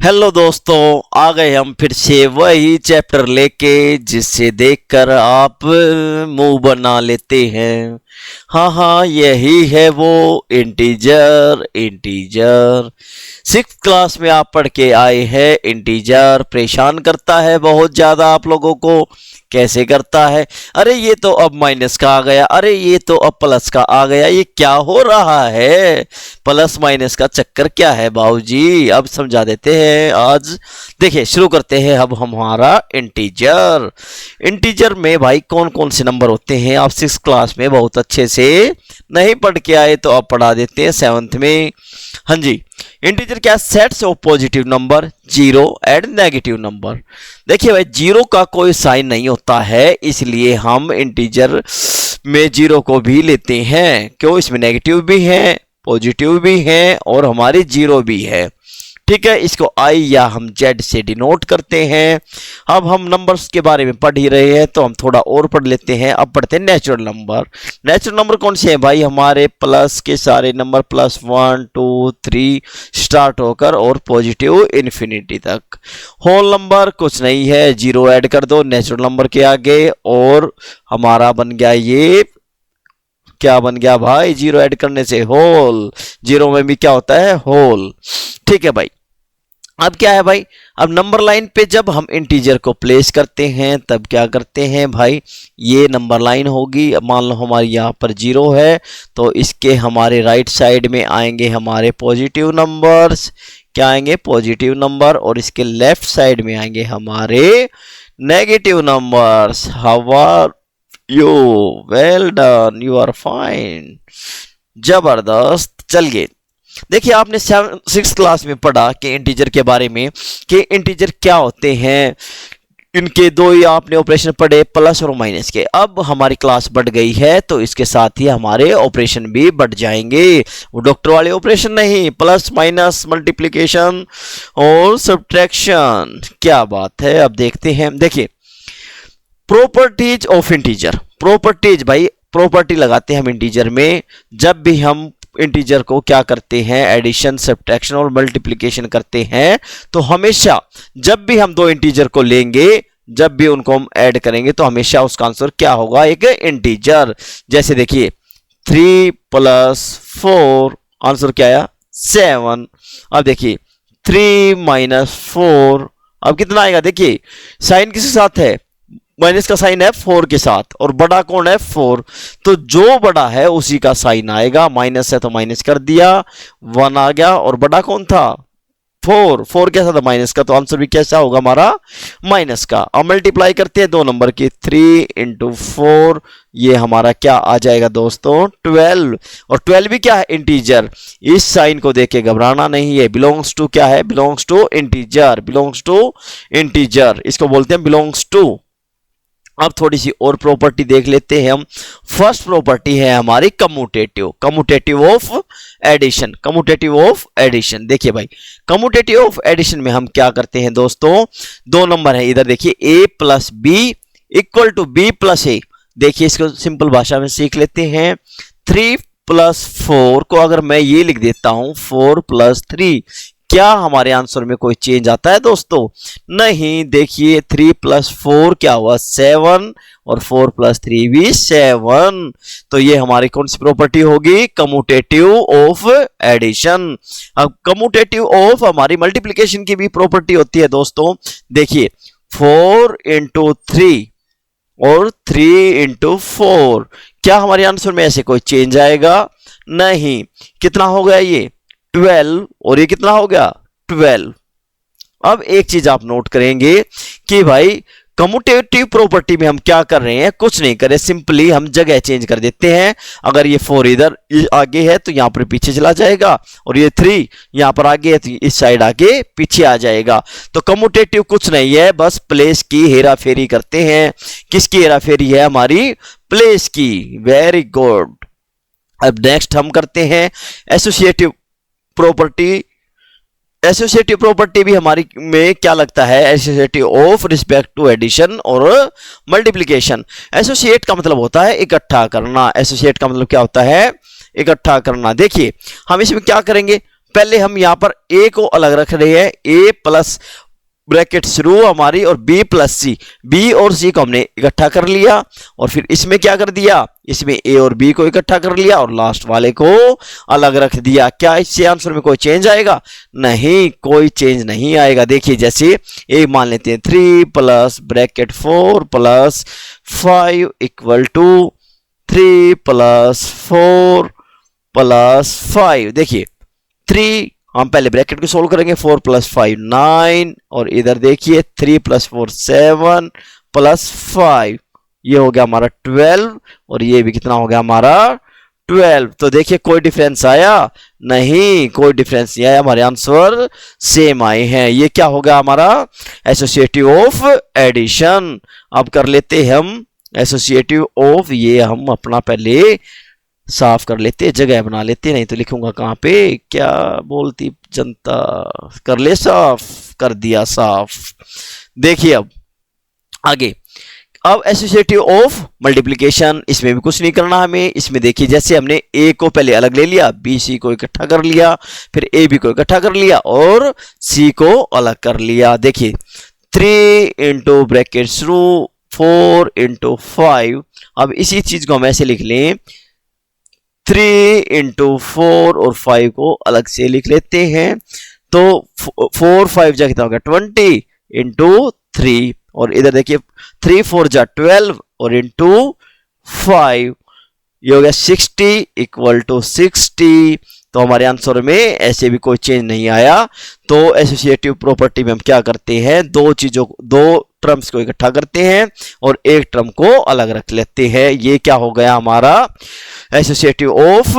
Hello दोस्तों, आ गए हम फिर से वही चैप्टर लेके जिससे देखकर आप मुंह बना लेते हैं। हाँ, यही है वो इंटीजर। सिक्स क्लास में आप पढ़ के आए हैं। इंटीजर परेशान करता है बहुत ज़्यादा आप लोगों को। कैसे करता है? अरे ये तो अब माइनस का आ गया, अरे ये तो अब प्लस का आ गया, ये क्या हो रहा है? प्लस माइनस का चक्कर क्या है बाबूजी? अब समझा देते हैं आज। देखिए शुरू करते हैं अब हमारा इंटीजर में भाई कौन कौन से नंबर होते हैं आप सिक्स क्लास में बहुत अच्छे से नहीं पढ़ के आए तो अब पढ़ा देते हैं सेवंथ में। हाँ जी, इंटीजर क्या? Sets of positive number, zero and negative number. देखिए भाई जीरो का कोई साइन नहीं होता है, इसलिए हम इंटीजर में जीरो को भी लेते हैं। क्यों? इसमें नेगेटिव भी है, पॉजिटिव भी है और हमारी जीरो भी है। ठीक है, इसको आई या हम जेड से डिनोट करते हैं। अब हम नंबर्स के बारे में पढ़ ही रहे हैं तो हम थोड़ा और पढ़ लेते हैं। अब पढ़ते हैं नेचुरल नंबर। नेचुरल नंबर कौन से हैं भाई? हमारे प्लस के सारे नंबर प्लस 1 2 3 स्टार्ट होकर और पॉजिटिव इन्फिनिटी तक। होल नंबर कुछ नहीं है, जीरो ऐड कर दो नेचुरल नंबर के आगे और हमारा बन गया ये क्या बन गया भाई? जीरो ऐड करने से होल। जीरो में भी क्या होता है? होल। ठीक है भाई, अब क्या है भाई? अब नंबर लाइन पे जब हम इंटीजर को प्लेस करते हैं तब क्या करते हैं भाई? ये नंबर लाइन होगी। मान लो हमारी यहाँ पर जीरो है तो इसके हमारे राइट साइड में आएंगे हमारे पॉजिटिव नंबर्स। क्या आएंगे? Positive number. और इसके लेफ्ट साइड में आएंगे हमारे negative numbers. How are you? Well done, you are fine, जबरदस्त। चलिए देखिए, आपने सिक्स क्लास में पढ़ा कि इंटीजर के बारे में कि इंटीजर क्या होते हैं। इनके दो ही आपने ऑपरेशन पढ़े, प्लस और माइनस के। अब हमारी क्लास बढ़ गई है तो इसके साथ ही हमारे ऑपरेशन भी बढ़ जाएंगे। वो डॉक्टर वाले ऑपरेशन नहीं, प्लस माइनस मल्टीप्लिकेशन और सब्ट्रैक्शन। क्या बात है, अब देखते हैं। देखिए प्रॉपर्टीज ऑफ इंटीजर। प्रॉपर्टीज भाई, प्रॉपर्टी लगाते हैं हम इंटीजर में जब भी हम इंटीजर को क्या करते हैं? एडिशन, सब्ट्रैक्शन और मल्टीप्लिकेशन करते हैं। तो हमेशा जब भी हम दो इंटीजर को लेंगे, जब भी उनको हम ऐड करेंगे तो हमेशा उसका आंसर क्या होगा? एक इंटीजर। जैसे देखिए 3 + 4 आंसर क्या आया? 7। अब देखिए 3 - 4 अब कितना आएगा? देखिए साइन किसके साथ है? माइनस का साइन है 4 के साथ और बड़ा कौन है? 4। तो जो बड़ा है उसी का साइन आएगा। माइनस है तो माइनस कर दिया, 1 आ गया। और बड़ा कौन था? 4 कैसा था? माइनस का। तो आंसर भी कैसा होगा हमारा? माइनस का। अब मल्टीप्लाई करते हैं दो नंबर की, 3 × 4 ये हमारा क्या आ जाएगा दोस्तों? 12। और 12 भी क्या है? इंटीजर। इस साइन को देख के घबराना नहीं है। बिलोंग्स टू क्या है? Belongs to integer. Belongs to integer, इसको बोलते हैं बिलोंग्स टू। अब थोड़ी सी और प्रॉपर्टी देख लेते हैं हम। फर्स्ट प्रॉपर्टी है हमारी commutative. Commutative of addition. Commutative of addition. देखिए भाई, कम्यूटेटिव ऑफ एडिशन में हम क्या करते हैं दोस्तों? दो नंबर है इधर, देखिए a + b = b + a। देखिए इसको सिंपल भाषा में सीख लेते हैं। 3 + 4 को अगर मैं ये लिख देता हूं 4 + 3, क्या हमारे आंसर में कोई चेंज आता है दोस्तों? नहीं। देखिए 3 + 4 क्या हुआ? 7 और 4 + 3 भी 7। तो ये हमारी कौन सी प्रॉपर्टी होगी? Commutative of addition. अब कम्यूटेटिव ऑफ हमारी मल्टीप्लिकेशन की भी प्रॉपर्टी होती है दोस्तों। देखिए 4 × 3 और 3 × 4, क्या हमारे आंसर में ऐसे कोई चेंज आएगा? नहीं। कितना हो गया ये? 12। और ये कितना हो गया? 12। अब एक चीज आप नोट करेंगे कि भाई कम्यूटेटिव प्रॉपर्टी में हम क्या कर रहे हैं? कुछ नहीं कर रहे, सिंपली हम जगह चेंज कर देते हैं। अगर ये 4 इधर आगे है तो यहां पर पीछे चला जाएगा और ये 3 यहां पर आगे है तो इस साइड आगे पीछे आ जाएगा। तो कम्यूटेटिव कुछ नहीं है, बस प्लेस की हेरा फेरी करते हैं। किसकी हेरा फेरी है? हमारी प्लेस की। Very good. अब नेक्स्ट हम करते हैं एसोसिएटिव प्रॉपर्टी। एसोसिएटिव प्रॉपर्टी भी हमारी में क्या लगता है? Associative of respect to addition और मल्टीप्लिकेशन। एसोसिएट का मतलब होता है इकट्ठा करना। एसोसिएट का मतलब क्या होता है? इकट्ठा करना। देखिए हम इसमें क्या करेंगे? पहले हम यहां पर ए को अलग रख रहे हैं, ए प्लस ब्रैकेट शुरू हमारी और बी प्लस सी, बी और सी को हमने इकट्ठा कर लिया और फिर इसमें क्या कर दिया, इसमें ए और बी को इकट्ठा कर लिया और लास्ट वाले को अलग रख दिया। क्या इससे आंसर में कोई चेंज आएगा? नहीं, कोई चेंज नहीं आएगा। देखिए जैसे ए मान लेते हैं 3 plus bracket 4 plus 5 equal to 3 plus 4 plus 5। देखिए 3 हम पहले ब्रैकेट को सोल्व करेंगे, 4 प्लस 5 9 और इधर देखिए 3 प्लस 4 7 प्लस 5, ये हो गया हमारा 12 और ये भी कितना हो गया हमारा 12। तो देखिए कोई डिफरेंस आया? नहीं, कोई डिफरेंस नहीं आया, हमारे आंसर सेम आए हैं। ये क्या होगा हमारा एसोसिएटिव ऑफ एडिशन। अब कर लेते हम एसोसिएटिव ऑफ, ये हम अपना पहले साफ कर लेते, जगह बना लेते, नहीं तो लिखूंगा कहां पे, क्या बोलती जनता, कर ले साफ, कर दिया साफ। देखिए अब आगे, अब एसोसिएटिव ऑफ मल्टीप्लिकेशन, इसमें भी कुछ नहीं करना हमें। इसमें देखिए जैसे हमने ए को पहले अलग ले लिया, बी सी को इकट्ठा कर लिया, फिर ए बी को इकट्ठा कर लिया और सी को अलग कर लिया। देखिए 3 इंटू ब्रैकेट शुरू 4 इंटू 5। अब इसी चीज को हम ऐसे लिख लें, 3 इंटू 4 और 5 को अलग से लिख लेते हैं। तो 4 5 जा कितना हो गया 20 इंटू 3 और इधर देखिए 3 4 जा 12 और इंटू 5 ये हो गया 60 इक्वल टू 60। तो हमारे आंसर में ऐसे भी कोई चेंज नहीं आया। तो एसोसिएटिव प्रॉपर्टी में हम क्या करते हैं, दो टर्म्स को इकट्ठा करते हैं और एक टर्म को अलग रख लेते हैं। ये क्या हो गया हमारा associative of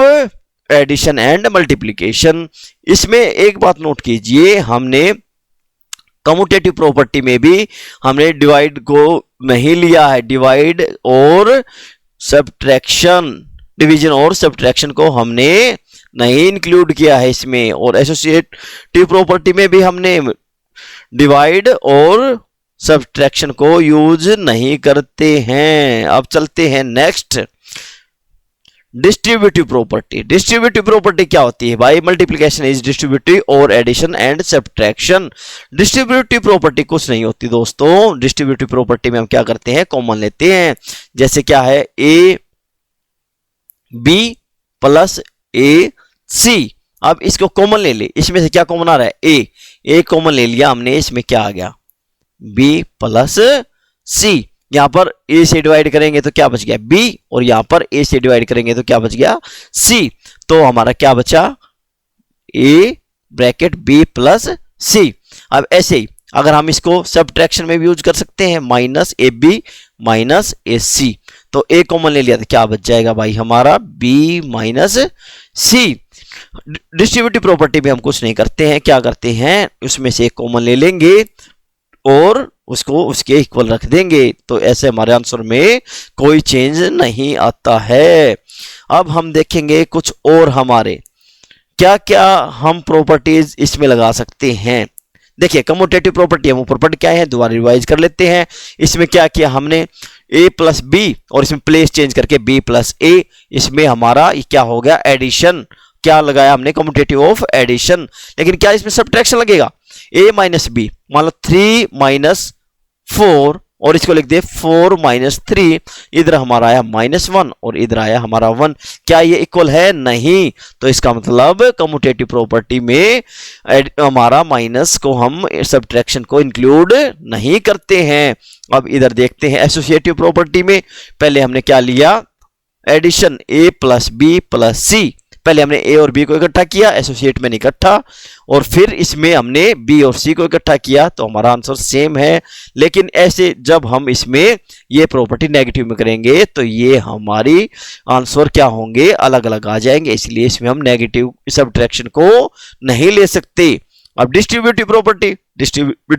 addition and multiplication. इसमें एक बात नोट कीजिए, हमने कम्यूटेटिव प्रॉपर्टी में भी हमने डिवाइड को नहीं लिया है, डिवाइड और सब्ट्रैक्शन, डिवीजन और सब्ट्रैक्शन को हमने नहीं इंक्लूड किया है इसमें। और एसोसिएटिव प्रॉपर्टी में भी हमने डिवाइड और सब्ट्रैक्शन को यूज नहीं करते हैं। अब चलते हैं next, distributive property. Distributive property क्या होती है भाई? मल्टीप्लिकेशन इज डिस्ट्रीब्यूटिव और addition and subtraction. Distributive property कुछ नहीं होती दोस्तों। डिस्ट्रीब्यूटिव प्रॉपर्टी में हम क्या करते हैं, कॉमन लेते हैं। जैसे क्या है, ए बी प्लस ए सी। अब इसको कॉमन ले ले, इसमें से क्या कॉमन आ रहा है, ए कॉमन ले लिया हमने, इसमें क्या आ गया बी प्लस सी। यहां पर ए से डिवाइड करेंगे तो क्या बच गया बी और यहां पर ए से डिवाइड करेंगे तो क्या बच गया सी। तो हमारा क्या बचा, ए ब्रैकेट बी प्लस सी। अब ऐसे ही अगर हम इसको सब्ट्रैक्शन में भी यूज कर सकते हैं, माइनस ए बी माइनस ए सी। तो ए कॉमन ले लिया तो क्या बच जाएगा भाई हमारा बी माइनस सी। डिस्ट्रीब्यूटिव प्रॉपर्टी में हम कुछ नहीं करते हैं, क्या करते हैं उसमें से एक कॉमन ले लेंगे और उसको उसके इक्वल रख देंगे। तो ऐसे हमारे आंसर में कोई चेंज नहीं आता है। अब हम देखेंगे कुछ और हमारे क्या क्या हम प्रॉपर्टीज इसमें लगा सकते हैं। देखिए कम्यूटेटिव प्रॉपर्टी हम ऊपर पढ़ के आए हैं, दोबारा रिवाइज कर लेते हैं। इसमें क्या किया हमने, ए प्लस बी और इसमें प्लेस चेंज करके बी प्लस ए। इसमें हमारा क्या हो गया एडिशन, क्या लगाया हमने कम्यूटेटिव ऑफ एडिशन। लेकिन क्या इसमें सब्ट्रैक्शन लगेगा, ए माइनस बी, मान लो 3 माइनस 4 और इसको लिख दे 4 माइनस 3। इधर हमारा आया -1 और इधर आया हमारा 1। क्या ये इक्वल है? नहीं। तो इसका मतलब कम्यूटेटिव प्रॉपर्टी में हमारा माइनस को हम सब्ट्रैक्शन को इंक्लूड नहीं करते हैं। अब इधर देखते हैं एसोसिएटिव प्रॉपर्टी में पहले हमने क्या लिया, एडिशन ए प्लस बी प्लस सी। पहले हमने ए और बी को इकट्ठा किया, एसोसिएट में नहीं इकट्ठा, और फिर इसमें हमने बी और सी को इकट्ठा किया, तो हमारा आंसर सेम है। लेकिन ऐसे जब हम इसमें ये प्रॉपर्टी नेगेटिव में करेंगे तो ये हमारी आंसर क्या होंगे, अलग अलग आ जाएंगे, इसलिए इसमें हम नेगेटिव सब्ट्रैक्शन को नहीं ले सकते। अब डिस्ट्रीब्यूटिव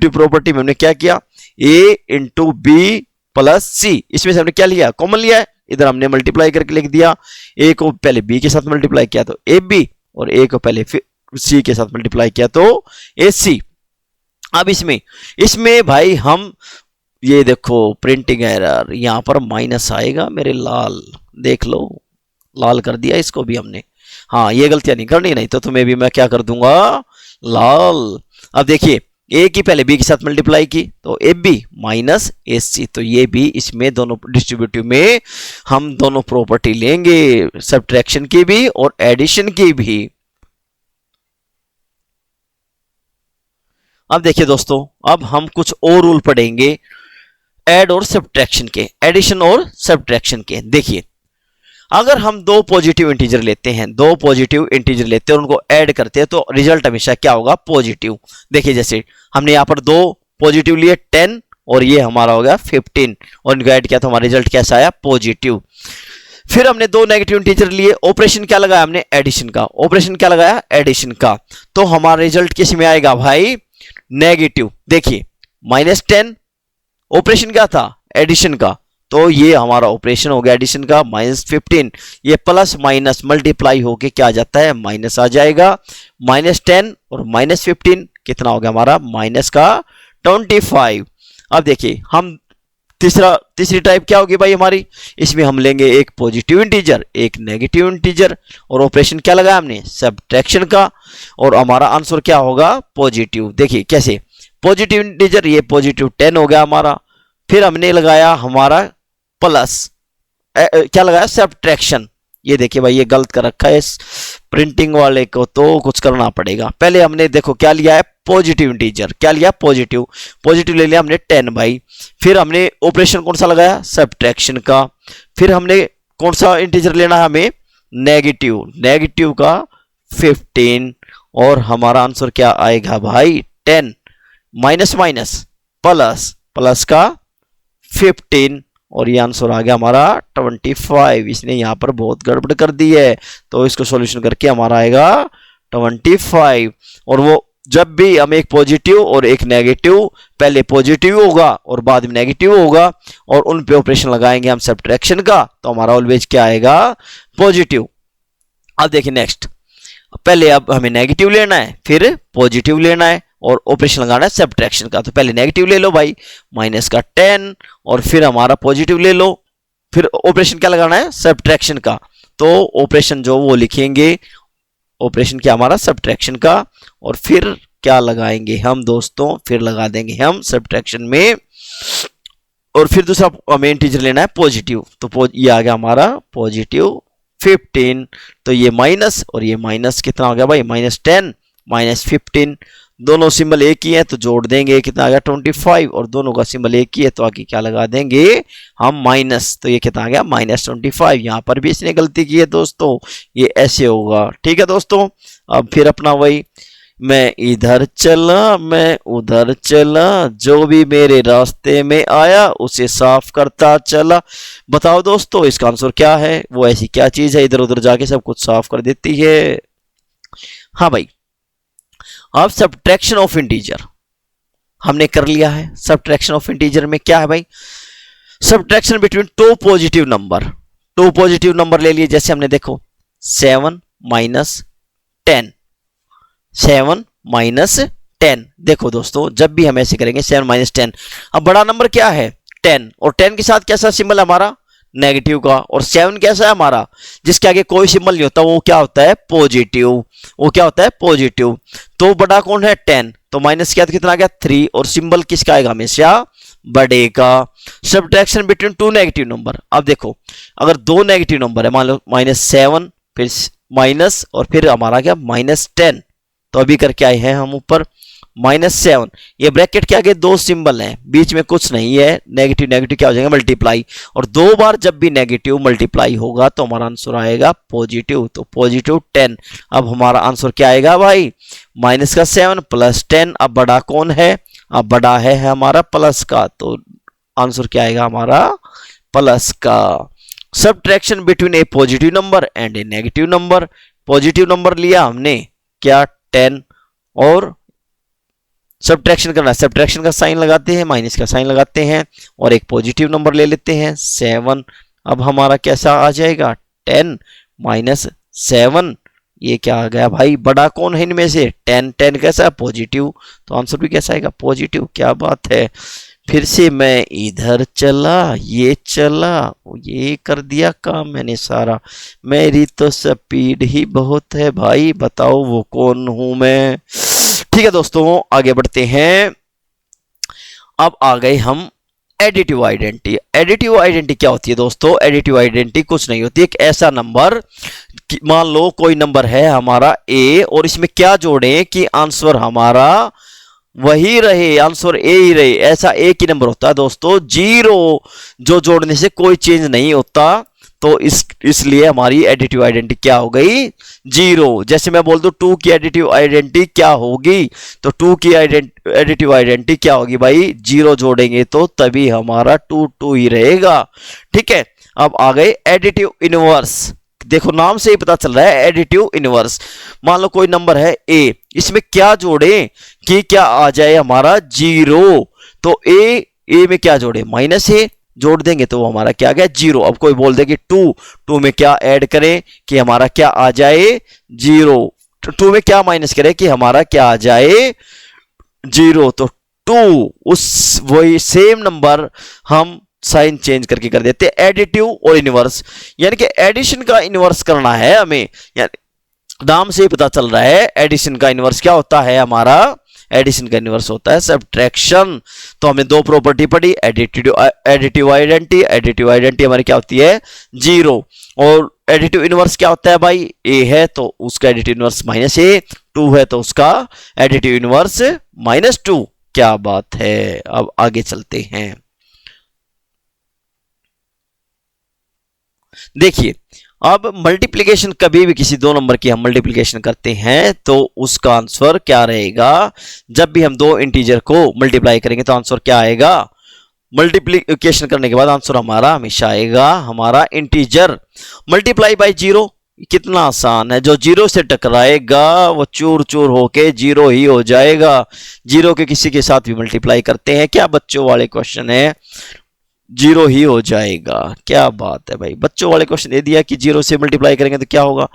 प्रॉपर्टी में हमने क्या किया, ए इंटू बी प्लस सी, इसमें से हमने क्या लिया, कॉमन लिया है, इधर हमने मल्टीप्लाई करके लिख दिया। ए को पहले बी के साथ मल्टीप्लाई किया तो ए बी, और ए को पहले सी के साथ मल्टीप्लाई किया तो ए सी। अब इसमें भाई हम ये देखो प्रिंटिंग एरर, यहां पर माइनस आएगा मेरे लाल, देख लो लाल कर दिया इसको भी हमने। हाँ ये गलतियां नहीं करनी, नहीं तो तुम्हें भी मैं क्या कर दूंगा, लाल। अब देखिए ए की पहले बी के साथ मल्टीप्लाई की तो ए बी माइनस ए सी, तो ये भी इसमें दोनों डिस्ट्रीब्यूटिव में हम दोनों प्रॉपर्टी लेंगे, सब्ट्रैक्शन की भी और एडिशन की भी। अब देखिए दोस्तों, अब हम कुछ और रूल पढ़ेंगे ऐड और सब्ट्रैक्शन के, एडिशन और सब्ट्रैक्शन के। देखिए अगर हम दो पॉजिटिव इंटीजर लेते हैं, दो पॉजिटिव इंटीजर लेते हैं और उनको ऐड करते हैं तो रिजल्ट हमेशा क्या होगा, पॉजिटिव। देखिए जैसे हमने यहां पर दो पॉजिटिव लिए 10 और ये हमारा हो गया 15 और इनको ऐड किया तो हमारा रिजल्ट कैसा आया, पॉजिटिव। फिर हमने दो नेगेटिव इंटीजर लिए, ऑपरेशन क्या लगाया हमने, एडिशन का। ऑपरेशन क्या लगाया, एडिशन का। तो हमारा रिजल्ट किस में आएगा भाई, नेगेटिव। देखिए -10 ऑपरेशन क्या था, एडिशन का, तो ये हमारा ऑपरेशन हो गया एडिशन का -15। ये प्लस माइनस मल्टीप्लाई होके क्या आ जाता है, माइनस आ जाएगा। -10 और -15 कितना हो गया हमारा, माइनस का 25। अब देखिए हम तीसरी टाइप क्या होगी भाई हमारी, इसमें हम लेंगे एक पॉजिटिव इंटीजर एक नेगेटिव इंटीजर और ऑपरेशन क्या लगाया हमने, सब्ट्रैक्शन का, और हमारा आंसर क्या होगा, पॉजिटिव। देखिए कैसे, पॉजिटिव इंटीजर ये पॉजिटिव 10 हो गया हमारा, फिर हमने लगाया हमारा प्लस क्या लगाया, सब्ट्रैक्शन। ये देखिए भाई ये गलत कर रखा है इस प्रिंटिंग वाले को, तो कुछ करना पड़ेगा। पहले हमने देखो क्या लिया है, पॉजिटिव इंटीजर, क्या लिया, पॉजिटिव। पॉजिटिव ले लिया हमने 10 भाई, फिर हमने ऑपरेशन कौन सा लगाया, सब्ट्रैक्शन का। फिर हमने कौन सा इंटीजर लेना है हमें, नेगेटिव, नेगेटिव का 15 और हमारा आंसर क्या आएगा भाई, 10 माइनस माइनस प्लस, प्लस का 15 और ये आंसर आ गया हमारा 25। इसने यहां पर बहुत गड़बड़ कर दी है, तो इसको सॉल्यूशन करके हमारा आएगा 25। और वो जब भी हम एक पॉजिटिव और एक नेगेटिव, पहले पॉजिटिव होगा और बाद में नेगेटिव होगा और उन पे ऑपरेशन लगाएंगे हम सब्ट्रैक्शन का, तो हमारा ऑलवेज क्या आएगा, पॉजिटिव। अब देखिए नेक्स्ट, पहले अब हमें नेगेटिव लेना है फिर पॉजिटिव लेना है और ऑपरेशन लगाना है सब्ट्रैक्शन का। तो पहले नेगेटिव ले लो भाई, माइनस का 10 और फिर हमारा पॉजिटिव ले लो, फिर ऑपरेशन क्या लगाना है, सब्ट्रैक्शन का। तो ऑपरेशन जो वो लिखेंगे, ऑपरेशन क्या हमारा, सब्ट्रैक्शन का, और फिर क्या लगाएंगे हम दोस्तों, फिर लगा देंगे हम सब्ट्रैक्शन में, और फिर दूसरा हमें इंटीजर लेना है पॉजिटिव। तो ये आ गया हमारा पॉजिटिव 15, तो ये माइनस और ये माइनस कितना हो गया भाई, -10 -15, दोनों सिंबल एक ही है तो जोड़ देंगे, कितना आ गया 25, और दोनों का सिंबल एक ही है तो आगे क्या लगा देंगे हम, माइनस। तो ये कितना आ गया, -25। यहां पर भी इसने गलती की है दोस्तों, ये ऐसे होगा, ठीक है दोस्तों। अब फिर अपना वही, मैं इधर चला मैं उधर चला, जो भी मेरे रास्ते में आया उसे साफ करता चला। बताओ दोस्तों इसका आंसर क्या है, वो ऐसी क्या चीज है इधर उधर जाके सब कुछ साफ कर देती है। हाँ भाई, अब सब्ट्रैक्शन ऑफ इंटीजर हमने कर लिया है। सब्ट्रैक्शन ऑफ इंटीजर में क्या है भाई, subtraction between two positive number. Two positive number ले लिए, जैसे हमने देखो 7 - 10, 7 - 10। देखो दोस्तों जब भी हम ऐसे करेंगे 7 - 10, अब बड़ा नंबर क्या है 10, और 10 के साथ कैसा सिंबल है हमारा, नेगेटिव का, और 7 कैसा है हमारा, जिसके आगे कोई सिंबल नहीं होता, वो क्या होता है, पॉजिटिव। वो क्या होता है, पॉजिटिव। तो बड़ा कौन है 10, तो माइनस क्या कितना आ गया 3, और सिंबल किसका आएगा, हमेशा बड़े का। Subtraction between to negative number, अब देखो अगर दो नेगेटिव नंबर है, मान लो -7 फिर माइनस और फिर हमारा क्या -10, तो अभी करके आए हैं हम ऊपर -7, ये ब्रैकेट के आगे दो सिंबल हैं, बीच में कुछ नहीं है, नेगेटिव नेगेटिव क्या हो जाएगा, मल्टीप्लाई, और दो बार जब भी नेगेटिव मल्टीप्लाई होगा तो हमारा आंसर आएगा पॉजिटिव, तो पॉजिटिव 10। अब हमारा आंसर क्या आएगा भाई, -7 + 10। अब बड़ा कौन है, अब बड़ा है हमारा प्लस का, तो आंसर क्या आएगा हमारा, प्लस का। Subtraction between A positive number and A negative number, positive number लिया हमने क्या 10, और सब्ट्रैक्शन करना है, सब्ट्रैक्शन का साइन लगाते हैं, माइनस का साइन लगाते हैं, और एक पॉजिटिव नंबर ले लेते हैं 7। अब हमारा कैसा आ जाएगा 10 - 7, ये क्या आ गया भाई, बड़ा कौन है इनमें से 10, 10 कैसा है पॉजिटिव, तो आंसर भी कैसा आएगा पॉजिटिव। क्या बात है, फिर से मैं इधर चला, ये चला, ये कर दिया काम मैंने सारा। मेरी तो स्पीड ही बहुत है भाई, बताओ वो कौन हूं मैं। ठीक है दोस्तों, आगे बढ़ते हैं। अब आ गए हम एडिटिव आइडेंटिटी। एडिटिव आइडेंटिटी क्या होती है दोस्तों? एडिटिव आइडेंटिटी कुछ नहीं होती, एक ऐसा नंबर, मान लो कोई नंबर है हमारा ए, और इसमें क्या जोड़ें कि आंसर हमारा वही रहे, आंसर ए ही रहे, ऐसा एक ही नंबर होता है दोस्तों। जीरो जो जोड़ने से कोई चेंज नहीं होता, तो इसलिए हमारी एडिटिव आइडेंटिटी क्या हो गई? जीरो। जैसे मैं बोल दूं 2 की एडिटिव आइडेंटिटी क्या होगी, तो 2 की एडिटिव आइडेंटिटी क्या होगी भाई? जीरो जोड़ेंगे तो तभी हमारा 2 2 ही रहेगा। ठीक है, अब आ गए एडिटिव इनवर्स। देखो नाम से ही पता चल रहा है एडिटिव इनवर्स। मान लो कोई नंबर है ए, इसमें क्या जोड़े कि क्या आ जाए हमारा? जीरो। तो ए में क्या जोड़े? माइनस ए जोड़ देंगे तो वो हमारा क्या आ गया? जीरो। अब कोई बोल दे कि 2 में क्या ऐड करें कि हमारा क्या आ जाए? जीरो। 2 में क्या माइनस करें कि हमारा क्या आ जाए? जीरो। तो 2 उस वही सेम नंबर हम साइन चेंज करके कर देते हैं। एडिटिव और इनवर्स, यानी कि एडिशन का इनवर्स करना है हमें, यानी नाम से ही पता चल रहा है एडिशन का इनवर्स क्या होता है हमारा? एडिशन का इनवर्स होता है सब्ट्रैक्शन। तो हमने दो प्रॉपर्टी पढ़ी, एडिटिव आइडेंटिटी। एडिटिव आइडेंटिटी हमारी क्या होती है? जीरो। और एडिटिव इनवर्स क्या होता है भाई? ए है तो उसका एडिटिव इनवर्स माइनस ए, 2 है तो उसका एडिटिव इनवर्स -2। क्या बात है। अब आगे चलते हैं। देखिए, अब मल्टीप्लिकेशन, कभी भी किसी दो नंबर की हम मल्टीप्लिकेशन करते हैं तो उसका आंसर क्या रहेगा? जब भी हम दो इंटीजर को मल्टीप्लाई करेंगे तो आंसर क्या आएगा? मल्टीप्लिकेशन करने के बाद आंसर हमारा हमेशा आएगा हमारा इंटीजर मल्टीप्लाई बाय जीरो। कितना आसान है, जो जीरो से टकराएगा वो चूर चूर होके जीरो ही हो जाएगा। जीरो के किसी के साथ भी मल्टीप्लाई करते हैं, क्या बच्चों वाले क्वेश्चन है, जीरो ही हो जाएगा। क्या बात है भाई, बच्चों वाले क्वेश्चन दे दिया कि जीरो से मल्टीप्लाई करेंगे तो क्या होगा?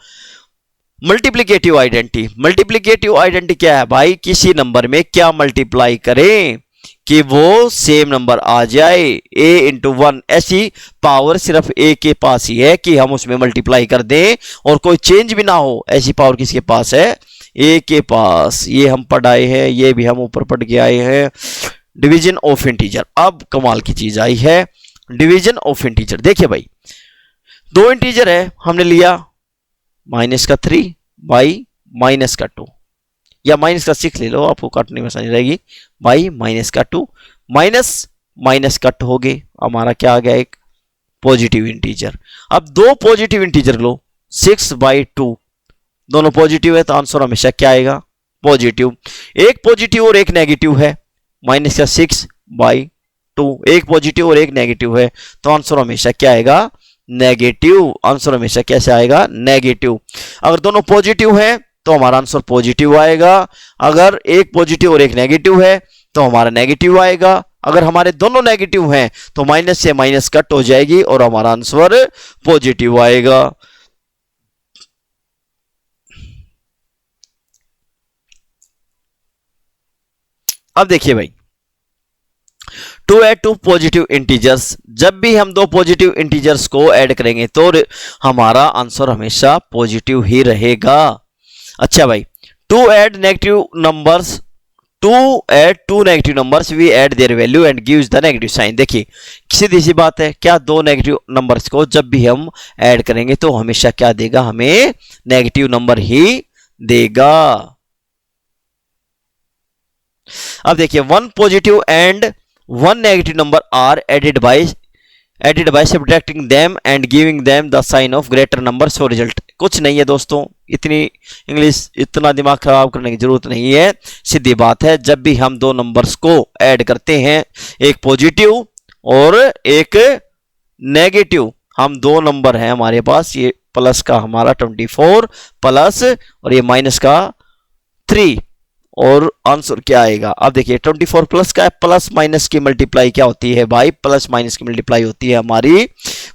Multiplicative identity. मल्टीप्लिकेटिव आइडेंटिटी क्या है भाई? किसी नंबर में क्या मल्टीप्लाई करें कि वो सेम नंबर आ जाए। a इंटू 1, ऐसी पावर सिर्फ a के पास ही है कि हम उसमें मल्टीप्लाई कर दें और कोई चेंज भी ना हो। ऐसी पावर किसके पास है? a के पास। ये हम पढ़ाए हैं, ये भी हम ऊपर पढ़ के आए हैं। Division of integer. अब कमाल की चीज आई है, डिवीजन ऑफ इंटीजर। देखिए भाई, दो इंटीजर है, हमने लिया -3 बाई -2, या -6 ले लो, आपको काटने में आसानी रहेगी, बाई -2, माइनस कट हो गए, हमारा क्या आ गया? एक पॉजिटिव इंटीजर। अब दो पॉजिटिव इंटीजर लो, 6/2, दोनों पॉजिटिव है तो आंसर हमेशा क्या आएगा? पॉजिटिव। एक पॉजिटिव और एक नेगेटिव है, -6/2, एक पॉजिटिव और एक नेगेटिव है तो आंसर हमेशा क्या आएगा? नेगेटिव। आंसर हमेशा कैसे आएगा? नेगेटिव। अगर दोनों पॉजिटिव है तो हमारा आंसर पॉजिटिव आएगा, अगर एक पॉजिटिव और एक नेगेटिव है तो हमारा नेगेटिव आएगा, अगर हमारे दोनों नेगेटिव हैं तो माइनस से माइनस कट हो जाएगी और हमारा आंसर पॉजिटिव आएगा। अब देखिए भाई, to add two positive integers, जब भी हम दो पॉजिटिव इंटीजर्स को ऐड करेंगे तो हमारा आंसर हमेशा पॉजिटिव ही रहेगा। अच्छा भाई, to add negative numbers, to add two negative numbers we add their value and gives the negative sign. देखिए सीधी सी बात है, क्या दो नेगेटिव नंबर्स को जब भी हम ऐड करेंगे तो हमेशा क्या देगा? हमें नेगेटिव नंबर ही देगा। अब देखिए, one positive and one negative number are added by subtracting them and giving them the sign of greater number, so result. कुछ नहीं है दोस्तों, इतनी इंग्लिश, इतना दिमाग खराब करने की जरूरत नहीं है। सीधी बात है, जब भी हम दो नंबर्स को ऐड करते हैं, एक पॉजिटिव और एक नेगेटिव, हम दो नंबर हैं हमारे पास, ये प्लस का हमारा 24 प्लस और ये माइनस का 3, और आंसर क्या आएगा। अब देखिए 24 प्लस का है, प्लस माइनस की मल्टीप्लाई क्या होती है भाई, प्लस माइनस की मल्टीप्लाई होती है हमारी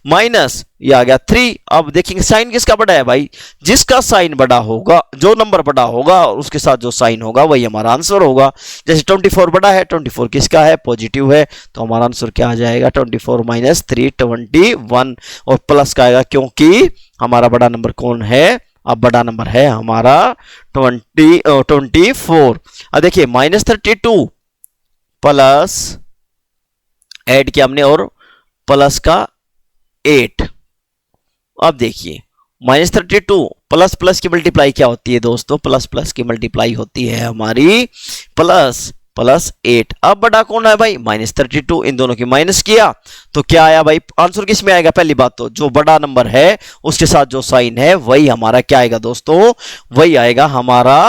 माइनस, ये आ गया 3। अब देखेंगे साइन किसका बड़ा है भाई, जिसका साइन बड़ा होगा, जो नंबर बड़ा होगा उसके साथ जो साइन होगा वही हमारा आंसर होगा। जैसे 24 बड़ा है, 24 किसका है, पॉजिटिव है, तो हमारा आंसर क्या आ जाएगा 24 माइनस 3 21, और प्लस का आएगा क्योंकि हमारा बड़ा नंबर कौन है, अब बड़ा नंबर है हमारा 24। अब देखिए -32 प्लस ऐड किया हमने और प्लस का 8। अब देखिए -32 प्लस प्लस की मल्टीप्लाई क्या होती है दोस्तों, प्लस प्लस की मल्टीप्लाई होती है हमारी प्लस प्लस 8। अब बड़ा कौन है भाई, -32, इन दोनों की माइनस किया तो क्या आया भाई, आंसर किस में आएगा, पहली बात तो जो बड़ा नंबर है उसके साथ जो साइन है वही हमारा क्या आएगा दोस्तों, वही आएगा हमारा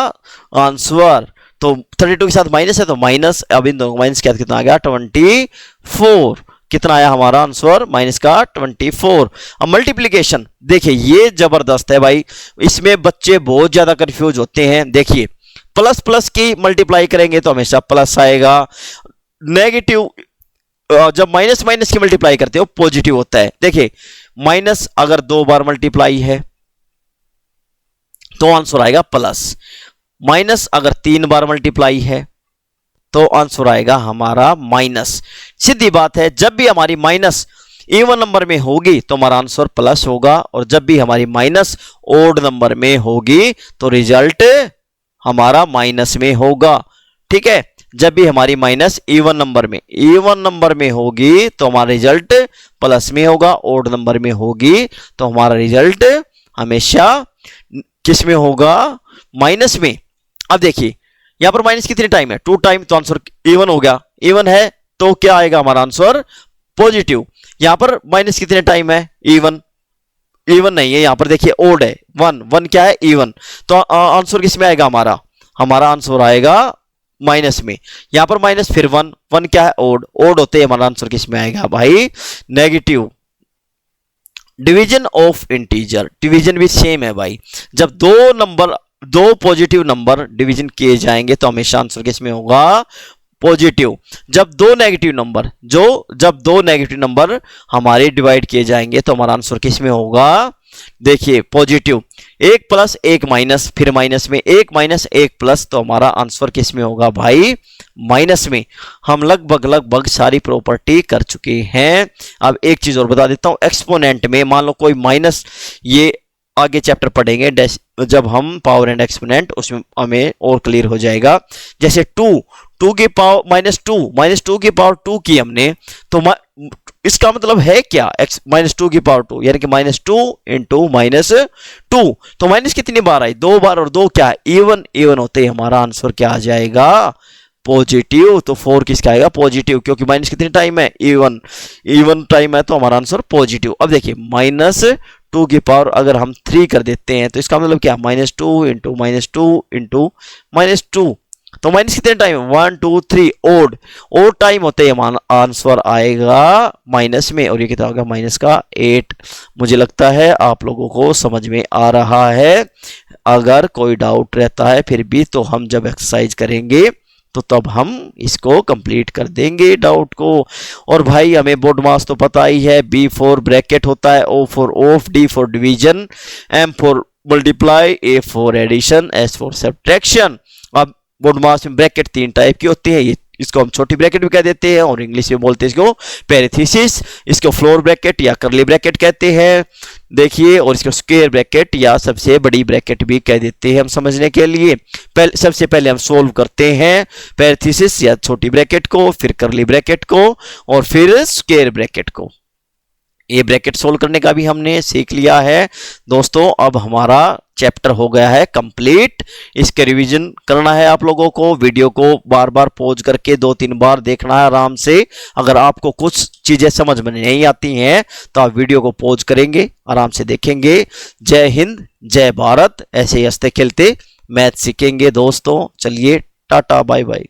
आंसर। तो 32 के साथ माइनस है तो माइनस, अब इन दोनों माइनस किया तो कितना आ गया 24, कितना आया हमारा आंसर माइनस का 24। अब मल्टीप्लीकेशन देखिए ये जबरदस्त है भाई, इसमें बच्चे बहुत ज्यादा कंफ्यूज होते हैं। देखिए प्लस प्लस की मल्टीप्लाई करेंगे तो हमेशा प्लस आएगा, नेगेटिव जब माइनस माइनस की मल्टीप्लाई करते हो पॉजिटिव होता है। देखिए माइनस अगर 2 बार मल्टीप्लाई है तो आंसर आएगा प्लस, माइनस अगर 3 बार मल्टीप्लाई है तो आंसर आएगा हमारा माइनस। सीधी बात है, जब भी हमारी माइनस इवन नंबर में होगी तो हमारा आंसर प्लस होगा, और जब भी हमारी माइनस ओड नंबर में होगी तो रिजल्ट हमारा माइनस में होगा। ठीक है, जब भी हमारी माइनस इवन नंबर में होगी तो हमारा रिजल्ट प्लस में होगा, ओड नंबर में होगी तो हमारा रिजल्ट हमेशा किस में होगा, माइनस में। अब देखिए यहां पर माइनस कितने टाइम है, 2 टाइम, तो आंसर इवन हो गया, इवन है तो क्या आएगा हमारा आंसर पॉजिटिव। यहां पर माइनस कितने टाइम है, इवन नहीं है, यहां पर देखिए ओड है, 1 क्या है, इवन, तो आंसर किस में आएगा हमारा आंसर आएगा माइनस में। यहां पर माइनस फिर 1 क्या है, ओड होते हमारा आंसर किस में आएगा भाई, negative. Division of integer, division भी सेम है भाई, जब दो पॉजिटिव नंबर डिवीजन किए जाएंगे तो हमेशा आंसर किस में होगा, पॉजिटिव। जब दो नेगेटिव नंबर हमारे डिवाइड किए जाएंगे तो हमारा आंसर किस में होगा, देखिए पॉजिटिव। 1 प्लस 1 माइनस, फिर माइनस में 1 माइनस 1 प्लस, तो हमारा आंसर किस में होगा भाई, माइनस में। हम लगभग सारी प्रॉपर्टी कर चुके हैं। अब एक चीज और बता देता हूं, एक्सपोनेंट में मान लो कोई माइनस, ये आगे चैप्टर पढ़ेंगे जब हम पावर एंड एक्सपोनेंट, उसमें हमें और क्लियर हो जाएगा। जैसे 2 की पावर -2 की पावर 2 की हमने, तो इसका मतलब है क्या, -2 की पावर 2 यानी कि -2 इंटू -2, तो माइनस कितनी बार आई, 2 बार, और 2 क्या है, इवन होते ही हमारा आंसर क्या आ जाएगा, पॉजिटिव। तो 4 किसका आएगा, पॉजिटिव, क्योंकि माइनस कितने टाइम है, इवन टाइम है, तो हमारा आंसर पॉजिटिव। अब देखिए -2 की पावर अगर हम 3 कर देते हैं तो इसका मतलब क्या, -2 इंटू -2 इंटू -2, तो माइनस कितने टाइम, 1 2 3, ओड टाइम होते ही हमारा आंसर आएगा माइनस में, और ये कितना होगा, माइनस का 8। मुझे लगता है आप लोगों को समझ में आ रहा है। अगर कोई डाउट रहता है फिर भी, तो हम जब एक्सरसाइज करेंगे तो तब हम इसको कंप्लीट कर देंगे डाउट को। और भाई हमें बोर्ड मास तो पता ही है, B फॉर ब्रैकेट होता है, O for of, D for division, M for multiply, A for addition, S for subtraction. अब बोर्ड मास में ब्रैकेट 3 टाइप की होती है, इसको हम छोटी ब्रैकेट भी कह देते हैं और इंग्लिश में बोलते हैं इसको पैरेंथेसिस, इसको फ्लोर ब्रैकेट या करली ब्रैकेट कहते हैं, देखिए, और इसको स्क्वायर ब्रैकेट या सबसे बड़ी ब्रैकेट भी कह देते हैं हम समझने के लिए। सबसे पहले हम सोल्व करते हैं पैरेंथेसिस या छोटी ब्रैकेट को, फिर करली ब्रैकेट को, और फिर स्क्वायर ब्रैकेट को। ये ब्रैकेट सोल्व करने का भी हमने सीख लिया है दोस्तों। अब हमारा चैप्टर हो गया है कंप्लीट, इसके रिवीजन करना है आप लोगों को। वीडियो को बार बार पॉज करके 2-3 बार देखना है आराम से। अगर आपको कुछ चीजें समझ में नहीं आती हैं तो आप वीडियो को पॉज करेंगे, आराम से देखेंगे। जय हिंद, जय भारत। ऐसे ही हंसते खेलते मैथ सीखेंगे दोस्तों। चलिए टाटा बाय बाय।